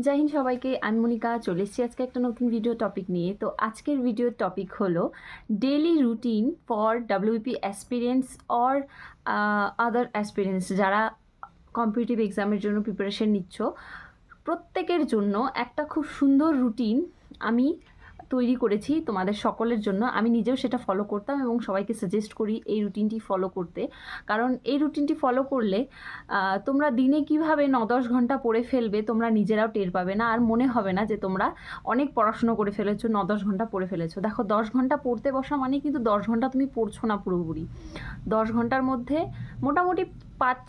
জয় হিন্দ সবাইকে। আমি মনিকা চলে এসেছি আজকে একটা নতুন ভিডিও টপিক নিয়ে। তো আজকের ভিডিওর টপিক হলো daily routine for WBP aspirants or other aspirants, যারা কম্পিটিটিভ এক্সামের জন্য প্রিপারেশন নিচ্ছ প্রত্যেকের জন্য একটা খুব সুন্দর রুটিন আমি তৈরি করেছি তোমাদের সকলের জন্য। আমি নিজেও সেটা ফলো করতাম এবং সবাইকে সাজেস্ট করি এই রুটিনটি ফলো করতে, কারণ এই রুটিনটি ফলো করলে তোমরা দিনে কিভাবে 9-10 ঘন্টা পড়ে ফেলবে তোমরা নিজেরাও টের পাবে না, আর মনে হবে না যে তোমরা অনেক পড়াশুনো করে ফেলেছো, 9-10 ঘন্টা পড়ে ফেলেছো। দেখো, 10 ঘন্টা পড়তে বসা মানে কিন্তু 10 ঘন্টা তুমি পড়ছো না পুরোপুরি। 10 ঘন্টার মধ্যে মোটামুটি 5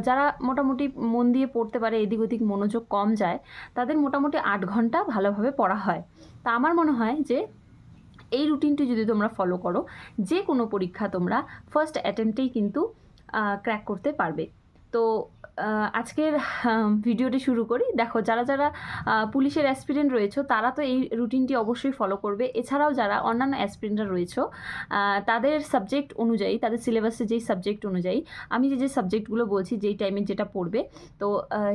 যারা মোটামুটি মন দিয়ে পড়তে পারে, এদিক ওদিক মনোযোগ কম যায়, তাদের মোটামুটি 8 ঘন্টা ভালোভাবে পড়া হয়। তা আমার মনে হয় যে এই রুটিনটি যদি তোমরা ফলো করো, যে কোনো পরীক্ষা তোমরা ফার্স্ট অ্যাটেম্পটেই কিন্তু ক্র্যাক করতে পারবে। তো আজকের ভিডিওটি শুরু করি। দেখো, যারা যারা পুলিশের অ্যাসপিরেন্ট রয়েছে তারা তো এই রুটিনটি অবশ্যই ফলো করবে। এছাড়াও যারা অন্যান্য অ্যাসপিরেন্টরা রয়েছে তাদের সাবজেক্ট অনুযায়ী, তাদের সিলেবাসে যেই সাবজেক্ট অনুযায়ী আমি যে সাবজেক্টগুলো বলছি, যেই টাইমে যেটা পড়বে, তো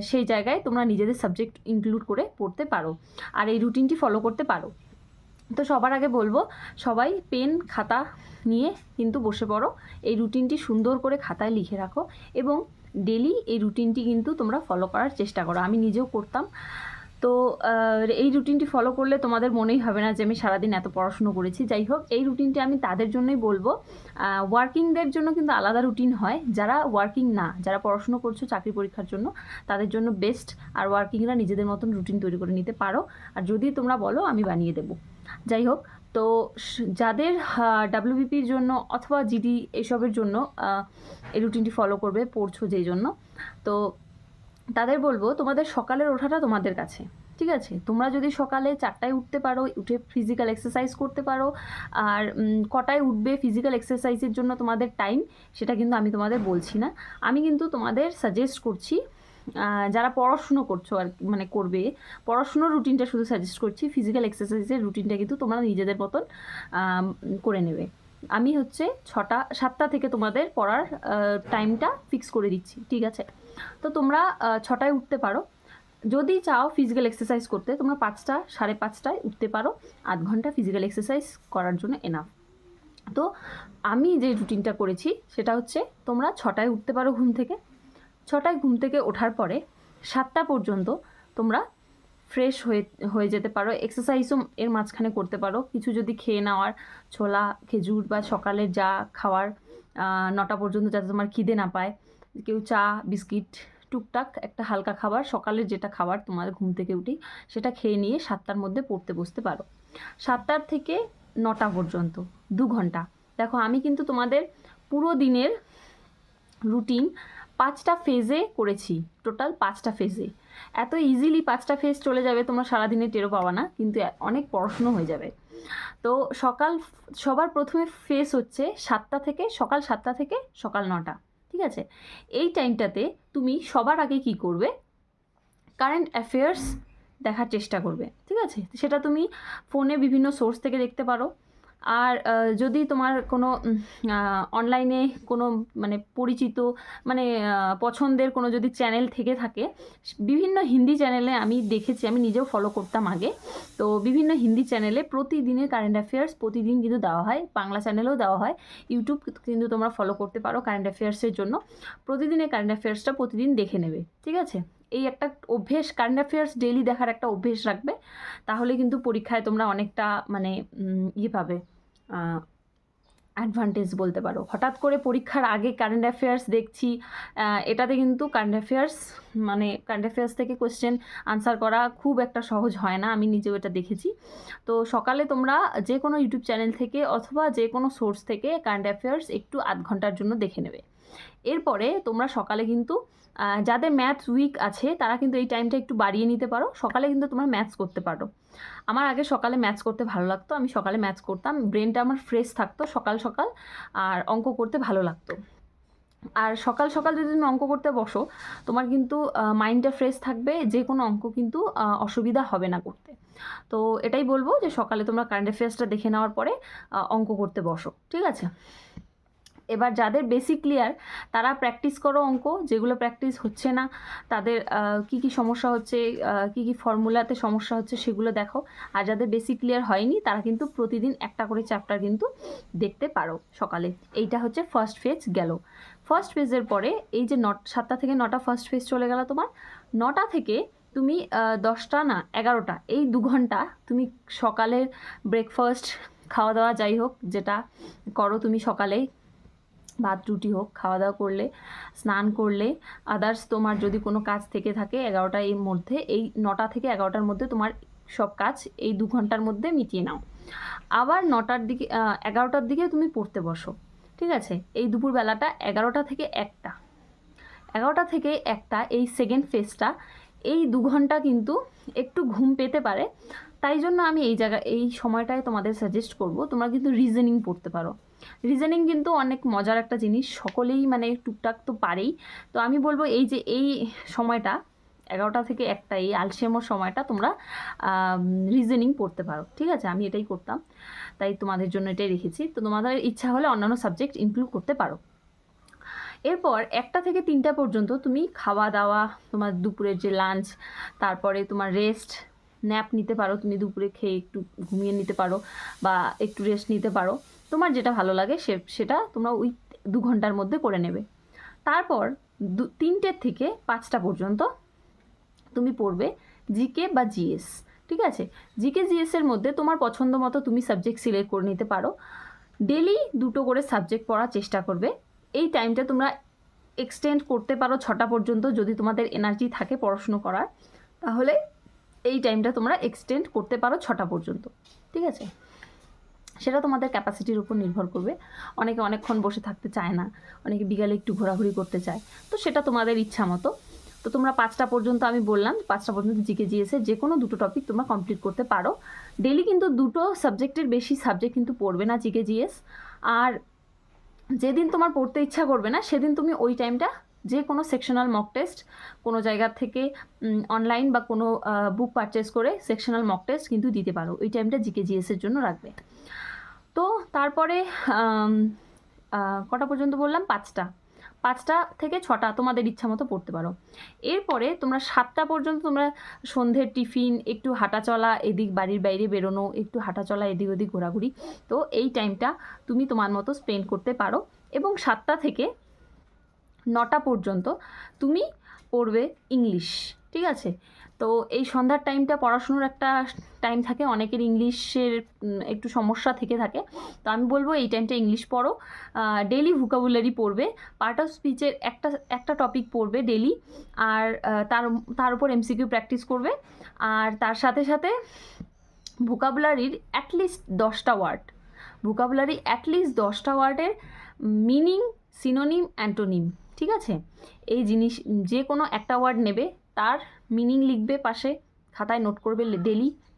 সেই জায়গায় তোমরা নিজেদের সাবজেক্ট ইনক্লুড করে পড়তে পারো আর এই রুটিনটি ফলো করতে পারো। তো সবার আগে বলবো, সবাই পেন খাতা নিয়ে কিন্তু বসে পড়ো, এই রুটিনটি সুন্দর করে খাতায় লিখে রাখো এবং ডেলি এই রুটিনটি কিন্তু তোমরা ফলো করার চেষ্টা করো। আমি নিজেও করতাম। তো এই রুটিনটি ফলো করলে তোমাদের মনেই হবে না যে আমি সারাদিন এত পড়াশুনো করেছি। যাই হোক, এই রুটিনটি আমি তাদের জন্যই বলবো। ওয়ার্কিংদের জন্য কিন্তু আলাদা রুটিন হয়, যারা ওয়ার্কিং না, যারা পড়াশুনো করছো চাকরি পরীক্ষার জন্য, তাদের জন্য বেস্ট। আর ওয়ার্কিংরা নিজেদের মতন রুটিন তৈরি করে নিতে পারো, আর যদি তোমরা বলো আমি বানিয়ে দেবো। যাই হোক, তো যাদের ডাব্লিউবিপির জন্য অথবা জিডি এসবের জন্য এই রুটিনটি ফলো করবে, পড়ছো যেই জন্য, তো তাদের বলবো তোমাদের সকালের ওঠাটা তোমাদের কাছে, ঠিক আছে? তোমরা যদি সকালে 4টায় উঠতে পারো, উঠে ফিজিক্যাল এক্সারসাইজ করতে পারো, আর কটায় উঠবে ফিজিক্যাল এক্সারসাইজের জন্য তোমাদের টাইম, সেটা কিন্তু আমি তোমাদের বলছি না। আমি কিন্তু তোমাদের সাজেস্ট করছি, যারা পড়াশুনো করছো আর মানে করবে, পড়াশুনোর রুটিনটা শুধু সাজেস্ট করছি। ফিজিক্যাল এক্সারসাইজের রুটিনটা কিন্তু তোমরা নিজেদের মতন করে নেবে। আমি হচ্ছে 7টা থেকে তোমাদের পড়ার টাইমটা ফিক্স করে দিচ্ছি, ঠিক আছে? তো তোমরা 6টায় উঠতে পারো। যদি চাও ফিজিক্যাল এক্সারসাইজ করতে, তোমরা 5টা 5:30টায় উঠতে পারো। 8 ঘন্টা ফিজিক্যাল এক্সারসাইজ করার জন্য এনাফ। তো আমি যে রুটিনটা করেছি সেটা হচ্ছে, তোমরা 6টায় উঠতে পারো ঘুম থেকে। 6টায় ঘুম থেকে ওঠার পরে 7টা পর্যন্ত তোমরা ফ্রেশ হয়ে যেতে পারো। এক্সারসাইজও এর মাঝখানে করতে পারো, কিছু যদি খেয়ে নেওয়ার, ছোলা খেজুর বা সকালের যা খাওয়ার, 9টা পর্যন্ত যাতে তোমার খিদে না পায়, কেউ চা বিস্কিট টুকটাক একটা হালকা খাবার, সকালের যেটা খাবার তোমার ঘুম থেকে উঠি, সেটা খেয়ে নিয়ে 7টার মধ্যে পড়তে বসতে পারো। 7টার থেকে 9টা পর্যন্ত 2 ঘন্টা। দেখো, আমি কিন্তু তোমাদের পুরো দিনের রুটিন 5টা ফেজে করেছি, টোটাল 5টা ফেজে। এত ইজিলি 5টা ফেজ চলে যাবে, তোমরা সারাদিনে টেরও পাওয়া না, কিন্তু অনেক পড়াশুনো হয়ে যাবে। তো সবার প্রথমে ফেজ হচ্ছে সকাল 7টা থেকে সকাল 9টা, ঠিক আছে? এই টাইমটাতে তুমি সবার আগে কি করবে, কারেন্ট অ্যাফেয়ার্স দেখার চেষ্টা করবে, ঠিক আছে? সেটা তুমি ফোনে বিভিন্ন সোর্স থেকে দেখতে পারো। আর যদি তোমার কোনো অনলাইনে কোনো মানে পরিচিত মানে পছন্দের কোনো যদি চ্যানেল থেকে থাকে, বিভিন্ন হিন্দি চ্যানেলে আমি দেখেছি, আমি নিজেও ফলো করতাম আগে। তো বিভিন্ন হিন্দি চ্যানেলে প্রতিদিনের কারেন্ট অ্যাফেয়ার্স প্রতিদিন কিন্তু দেওয়া হয়, বাংলা চ্যানেলেও দেওয়া হয়। ইউটিউব কিন্তু তোমরা ফলো করতে পারো কারেন্ট অ্যাফেয়ার্সের জন্য। প্রতিদিনের কারেন্ট অ্যাফেয়ার্সটা প্রতিদিন দেখে নেবে, ঠিক আছে? এই একটা অভ্যেস, কারেন্ট অ্যাফেয়ার্স ডেইলি দেখার একটা অভ্যেস রাখবে, তাহলে কিন্তু পরীক্ষায় তোমরা অনেকটা মানে ইয়ে পাবে, অ্যাডভান্টেজ বলতে পারো। হঠাৎ করে পরীক্ষার আগে কারেন্ট অ্যাফেয়ার্স দেখছি, এটাতে কিন্তু কারেন্ট অ্যাফেয়ার্স থেকে কোয়েশ্চেন আনসার করা খুব একটা সহজ হয় না, আমি নিজেও এটা দেখেছি। তো সকালে তোমরা যে কোনো ইউটিউব চ্যানেল থেকে অথবা যে কোনো সোর্স থেকে কারেন্ট অ্যাফেয়ার্স একটু 8 ঘন্টার জন্য দেখে নেবে। এরপরে তোমরা সকালে কিন্তু যাদের ম্যাথস উইক আছে তারা কিন্তু এই টাইমটা একটু বাড়িয়ে নিতে পারো। সকালে কিন্তু তোমরা ম্যাথস করতে পারো। আমার আগে সকালে ম্যাথস করতে ভালো লাগতো, আমি সকালে ম্যাথস করতাম, ব্রেনটা আমার ফ্রেশ থাকতো সকাল সকাল, আর অঙ্ক করতে ভালো লাগতো। আর সকাল সকাল যদি তুমি অঙ্ক করতে বসো, তোমার কিন্তু মাইন্ডটা ফ্রেশ থাকবে, যে কোনো অঙ্ক কিন্তু অসুবিধা হবে না করতে। তো এটাই বলবো যে সকালে তোমরা কারেন্ট অ্যাফেয়ার্সটা দেখে নেওয়ার পরে অঙ্ক করতে বসো, ঠিক আছে? এবার যাদের বেসিক ক্লিয়ার তারা প্র্যাকটিস করো অঙ্ক, যেগুলো প্র্যাকটিস হচ্ছে না তাদের কি কি সমস্যা হচ্ছে, কি কি ফর্মুলাতে সমস্যা হচ্ছে সেগুলো দেখো। আর যাদের বেসিক ক্লিয়ার হয়নি তারা কিন্তু প্রতিদিন একটা করে চ্যাপ্টার কিন্তু দেখতে পারো সকালে। এইটা হচ্ছে ফার্স্ট ফেজ গেল। ফার্স্ট ফেজের পরে এই যে 7টা থেকে 9টা ফার্স্ট ফেজ চলে গেল তোমার। 9টা থেকে তুমি 10টা না 11টা, এই 2 ঘন্টা তুমি সকালের ব্রেকফাস্ট খাওয়া দাওয়া যাই হোক যেটা করো তুমি সকালে, ভাত রুটি হোক, খাওয়া দাওয়া করলে, স্নান করলে, আদার্স তোমার যদি কোনো কাজ থেকে থাকে 11টা এর মধ্যে, এই 9টা থেকে 11টার মধ্যে তোমার সব কাজ এই 2 ঘন্টার মধ্যে মিটিয়ে নাও। আবার 9টার দিকে 11টার দিকে তুমি পড়তে বসো, ঠিক আছে। এই দুপুরবেলাটা 11টা থেকে 1টা, 11টা থেকে 1টা এই সেকেন্ড ফেজটা, এই 2 ঘন্টা কিন্তু একটু ঘুম পেতে পারে। তাই জন্য আমি এই সময়টায় তোমাদের সাজেস্ট করব তোমরা কিন্তু রিজনিং পড়তে পারো। রিজনিং কিন্তু অনেক মজার একটা জিনিস, সকলেই মানে টুকটাক তো পারেই। তো আমি বলবো এই যে এই সময়টা 11টা থেকে 1টা এই আলসেমোর সময়টা তোমরা রিজনিং পড়তে পারো, ঠিক আছে। আমি এটাই করতাম, তাই তোমাদের জন্য এটাই রেখেছি। তো তোমাদের ইচ্ছা হলে অন্যান্য সাবজেক্ট ইনক্লুড করতে পারো। এরপর 1টা থেকে 3টা পর্যন্ত তুমি খাওয়া দাওয়া, তোমার দুপুরের যে লাঞ্চ, তারপরে তোমার রেস্ট, ন্যাপ নিতে পারো, তুমি দুপুরে খেয়ে একটু ঘুমিয়ে নিতে পারো বা একটু রেস্ট নিতে পারো, তোমার যেটা ভালো লাগে সেটা তোমরা ওই 2 ঘন্টার মধ্যে করে নেবে। তারপর 3টে থেকে 5টা পর্যন্ত তুমি পড়বে জিকে বা জিএস, ঠিক আছে। জিকে জিএসের মধ্যে তোমার পছন্দ মতো তুমি সাবজেক্ট সিলেক্ট করে নিতে পারো। ডেলি 2টো করে সাবজেক্ট পড়ার চেষ্টা করবে। এই টাইমটা তোমরা এক্সটেন্ড করতে পারো 6টা পর্যন্ত, যদি তোমাদের এনার্জি থাকে পড়াশুনো করার, তাহলে এই টাইমটা তোমরা এক্সটেন্ড করতে পারো 6টা পর্যন্ত, ঠিক আছে। সেটা তোমাদের ক্যাপাসিটির উপর নির্ভর করবে। অনেকে অনেকক্ষণ বসে থাকতে চায় না, অনেকে বিকালে একটু ঘোরাঘুরি করতে চায়, তো সেটা তোমাদের ইচ্ছা মতো। তো তোমরা 5টা পর্যন্ত, আমি বললাম 5টা পর্যন্ত জিকে জিএসে যে কোনো 2টো টপিক তোমরা কমপ্লিট করতে পারো। ডেলি কিন্তু 2টো সাবজেক্টের বেশি সাবজেক্ট কিন্তু পড়বে না জিকে জিএস। আর যেদিন তোমার পড়তে ইচ্ছা করবে না সেদিন তুমি ওই টাইমটা যে কোনো সেকশনাল মক টেস্ট কোনো জায়গা থেকে অনলাইন বা কোনো বুক পারচেস করে সেকশনাল মক টেস্ট কিন্তু দিতে পারো। ওই টাইমটা জিকে জিএসের জন্য রাখবে। তো তারপরে কটা পর্যন্ত বললাম? 5টা থেকে 6টা তোমাদের ইচ্ছা মতো পড়তে পারো। এরপরে তোমরা 7টা পর্যন্ত তোমরা সন্ধ্যের টিফিন, একটু হাঁটা চলা, এদিক বাড়ির বাইরে বেরোনো, একটু হাঁটা চলা, এদিক ওদিক ঘোরাঘুরি, তো এই টাইমটা তুমি তোমার মতো স্পেন্ড করতে পারো। এবং 7টা থেকে 9টা পর্যন্ত তুমি পড়বে ইংলিশ, ঠিক আছে। তো এই সন্ধ্যার টাইমটা পড়াশুনোর একটা টাইম থাকে, অনেকের ইংলিশের একটু সমস্যা থেকে থাকে, তো আমি বলবো এই টাইমটা ইংলিশ পড়ো। ডেলি ভোকাবুলারি পড়বে, পার্ট অফ স্পিচের একটা টপিক পড়বে ডেলি, আর তার উপর এমসিকিউ প্র্যাকটিস করবে। আর তার সাথে সাথে ভোকাবুলারির অ্যাটলিস্ট 10টা ওয়ার্ড, ভোকাবুলারি অ্যাটলিস্ট 10টা ওয়ার্ডের মিনিং, সিনোনিম, অ্যান্টোনিম, ঠিক আছে। এই জিনিস যে কোনো একটা ওয়ার্ড নেবে, তার মিনিং লিখবে পাশে, খাতায় নোট করবে,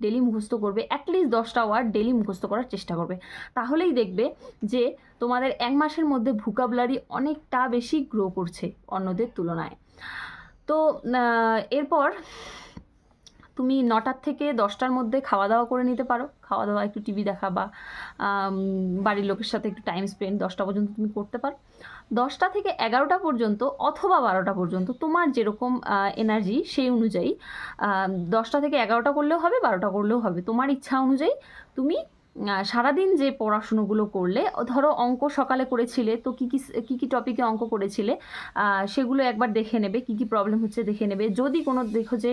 ডেলি মুখস্থ করবে, অ্যাটলিস্ট 10টা ওয়ার্ড ডেলি মুখস্থ করার চেষ্টা করবে। তাহলেই দেখবে যে তোমাদের 1 মাসের মধ্যে ভোকাবুলারি অনেকটা বেশি গ্রো করছে অন্যদের তুলনায়। তো এরপর তুমি 9টার থেকে 10টার মধ্যে খাওয়া দাওয়া করে নিতে পারো। খাওয়া দাওয়া, একটু টিভি দেখা বা বাড়ির লোকের সাথে একটু টাইম স্পেন্ড 10টা পর্যন্ত তুমি করতে পারো। 10টা থেকে 11টা পর্যন্ত অথবা 12টা পর্যন্ত তোমার যেরকম এনার্জি সেই অনুযায়ী 10টা থেকে 11টা করলেও হবে, 12টা করলেও হবে, তোমার ইচ্ছা অনুযায়ী তুমি সারাদিন যে পড়াশুনোগুলো করলে, ধরো অঙ্ক সকালে করেছিলে, তো কী কী টপিকে অঙ্ক করেছিলে সেগুলো একবার দেখে নেবে, কী কী প্রবলেম হচ্ছে দেখে নেবে। যদি কোনো দেখো যে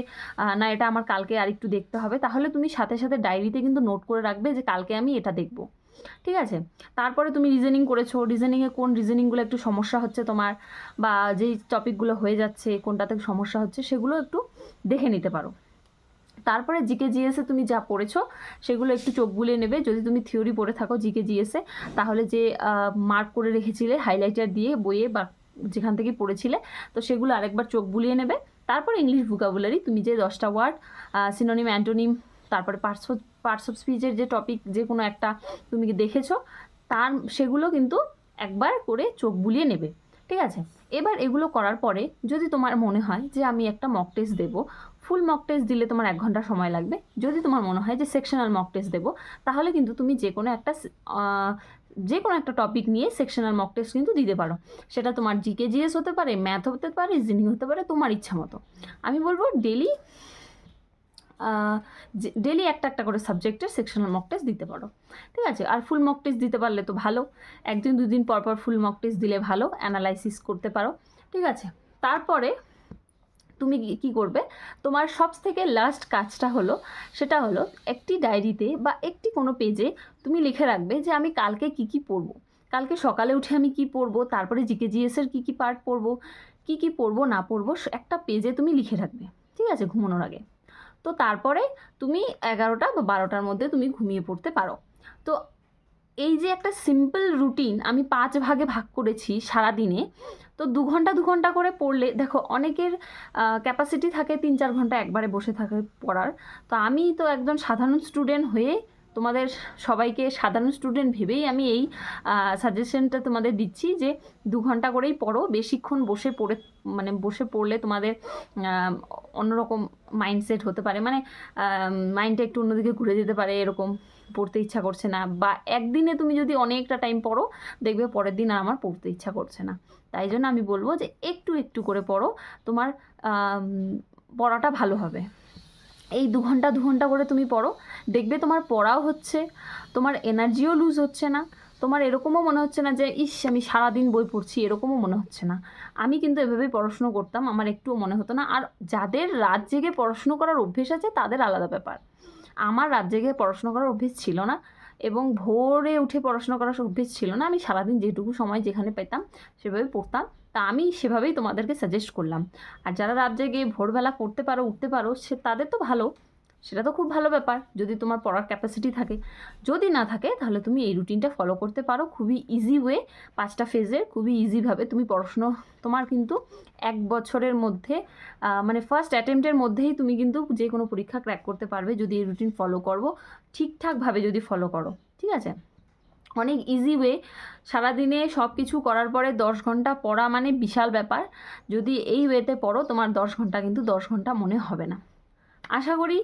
না এটা আমার কালকে আরেকটু দেখতে হবে, তাহলে তুমি সাথে সাথে ডায়েরিতে কিন্তু নোট করে রাখবে যে কালকে আমি এটা দেখব, ঠিক আছে। তারপরে তুমি রিজনিং করেছো, রিজনিংয়ে কোন রিজনিংগুলো একটু সমস্যা হচ্ছে তোমার, বা যেই টপিকগুলো হয়ে যাচ্ছে কোনটাতে সমস্যা হচ্ছে, সেগুলো একটু দেখে নিতে পারো। তারপরে জিকে জিএসে তুমি যা পড়েছো সেগুলো একটু চোখ বুলিয়ে নেবে। যদি তুমি থিওরি পড়ে থাকো জিকে জিএসে, তাহলে যে মার্ক করে রেখেছিলে হাইলাইটার দিয়ে বইয়ে বা যেখান থেকে পড়েছিলে, তো সেগুলো আরেকবার চোখ বুলিয়ে নেবে। তারপর ইংলিশ ভোকাবুলারি, তুমি যে 10টা ওয়ার্ড, সিনোনিম, অ্যান্টোনিম, তারপরে পার্টস অফ স্পিচের যে টপিক যে কোনো একটা তুমি দেখেছো, সেগুলো কিন্তু একবার করে চোখ বুলিয়ে নেবে, ঠিক আছে। এবার এগুলো করার পরে যদি তোমার মনে হয় যে আমি একটা মক টেস্ট দেবো, ফুল মক টেস্ট দিলে তোমার 1 ঘন্টা সময় লাগবে। যদি তোমার মনে হয় যে সেকশনাল মক টেস্ট দেবো, তাহলে কিন্তু তুমি যে কোনো একটা যে কোনো একটা টপিক নিয়ে সেকশনাল মক টেস্ট কিন্তু দিতে পারো। সেটা তোমার জিকে জিএস হতে পারে, ম্যাথ হতে পারে, রিজনিং হতে পারে, তোমার ইচ্ছা মতো। আমি বলবো ডেলি একটা একটা করে সাবজেক্টের সেকশনাল মক টেস্ট দিতে পারো, ঠিক আছে। আর ফুল মক টেস্ট দিতে পারলে তো ভালো, একদিন দুদিন পর পর ফুল মক টেস্ট দিলে ভালো, অ্যানালাইসিস করতে পারো, ঠিক আছে। তারপরে তুমি কি করবে, তোমার সব থেকে লাস্ট কাজটা হলো, সেটা হলো একটি ডায়েরিতে বা একটি কোনো পেজে তুমি লিখে রাখবে যে আমি কালকে কি কি পড়বো, কালকে সকালে উঠে আমি কি পড়বো, তারপরে জিকে জিএসের কী কী পার্ট পড়বো, কি পড়বো না পড়বো একটা পেজে তুমি লিখে রাখবে, ঠিক আছে, ঘুমানোর আগে। তো তারপরে তুমি 11টা বা 12টার মধ্যে তুমি ঘুমিয়ে পড়তে পারো। তো এই যে একটা সিম্পল রুটিন আমি 5 ভাগে ভাগ করেছি সারাদিনে, তো 2 ঘন্টা করে পড়লে দেখো অনেকের ক্যাপাসিটি থাকে 3-4 ঘন্টা একবারে বসে থাকে পড়ার। তো আমি তো একজন সাধারণ স্টুডেন্ট হয়ে তোমাদের সবাইকে সাধারণ স্টুডেন্ট ভেবেই আমি এই সাজেশনটা তোমাদের দিচ্ছি যে 2 ঘন্টা করেই পড়ো। বেশিক্ষণ বসে পড়লে তোমাদের অন্যরকম মাইন্ডসেট হতে পারে, মানে মাইন্ডটা একটু অন্যদিকে ঘুরে যেতে পারে, এরকম পড়তে ইচ্ছা করছে না, বা একদিনে তুমি যদি অনেকটা টাইম পড়ো দেখবে পরের দিন আর আমার পড়তে ইচ্ছা করছে না। তাই জন্য আমি বলবো যে একটু একটু করে পড়ো, তোমার পড়াটা ভালো হবে। এই 2 ঘন্টা করে তুমি পড়ো, দেখবে তোমার পড়াও হচ্ছে, তোমার এনার্জিও লুজ হচ্ছে না, তোমার এরকমও মনে হচ্ছে না যে ইস আমি সারাদিন বই পড়ছি, এরকমও মনে হচ্ছে না। আমি কিন্তু এভাবেই পড়াশুনো করতাম, আমার একটুও মনে হতো না। আর যাদের রাত জেগে পড়াশুনো করার অভ্যেস আছে তাদের আলাদা ব্যাপার, আমার রাত জেগে পড়াশোনা করার অভ্যেস ছিল না এবং ভোরে উঠে পড়াশোনা করার অভ্যেস ছিল না। আমি সারাদিন যেটুকু সময় যেখানে পেতাম সেভাবে পড়তাম, তা আমি সেভাবেই তোমাদেরকে সাজেস্ট করলাম। আর যারা রাত জেগে ভোরবেলা পড়তে পারো, উঠতে পারো, তাদের তো ভালো, সেটা তো খুব ভালো ব্যাপার যদি তোমার পড়ার ক্যাপাসিটি থাকে। যদি না থাকে তাহলে তুমি এই রুটিনটা ফলো করতে পারো, খুবই ইজি ওয়ে, 5টা ফেজের খুবই ইজিভাবে তুমি পড়াশুনো, তোমার কিন্তু 1 বছরের মধ্যে মানে ফার্স্ট অ্যাটেম্পটের মধ্যেই তুমি কিন্তু যে কোনো পরীক্ষা ক্র্যাক করতে পারবে যদি এই রুটিন ফলো করো, ঠিকঠাকভাবে যদি ফলো করো, ঠিক আছে। অনেক ইজি ওয়ে, সারাদিনে সব কিছু করার পরে 10 ঘন্টা পড়া মানে বিশাল ব্যাপার। যদি এই ওয়েতে পড়ো তোমার 10 ঘন্টা কিন্তু 10 ঘন্টা মনে হবে না। আশা করি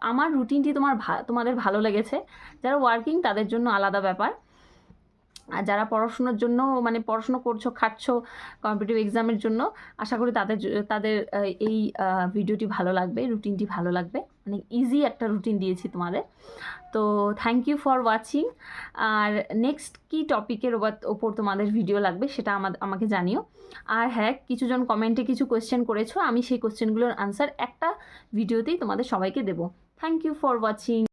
আমার রুটিনটি তোমাদের ভালো লেগেছে। যারা ওয়ার্কিং তাদের জন্য আলাদা ব্যাপার, আর যারা পড়াশোনার জন্য মানে পড়াশোনা করছো, খাটছো কম্পিটিটিভ এক্সামের জন্য, আশা করি তাদের এই ভিডিওটি ভালো লাগবে, রুটিনটি ভালো লাগবে। মানে ইজি একটা রুটিন দিয়েছি তোমাদের। তো থ্যাংক ইউ ফর ওয়াচিং। আর নেক্সট কী টপিকের ওপর তোমাদের ভিডিও লাগবে সেটা আমাকে জানিও। আর হ্যাঁ, কিছুজন কমেন্টে কিছু কোয়েশ্চেন করেছো, আমি সেই কোয়েশ্চেনগুলোর আনসার একটা ভিডিওতেই তোমাদের সবাইকে দেবো। Thank you for watching.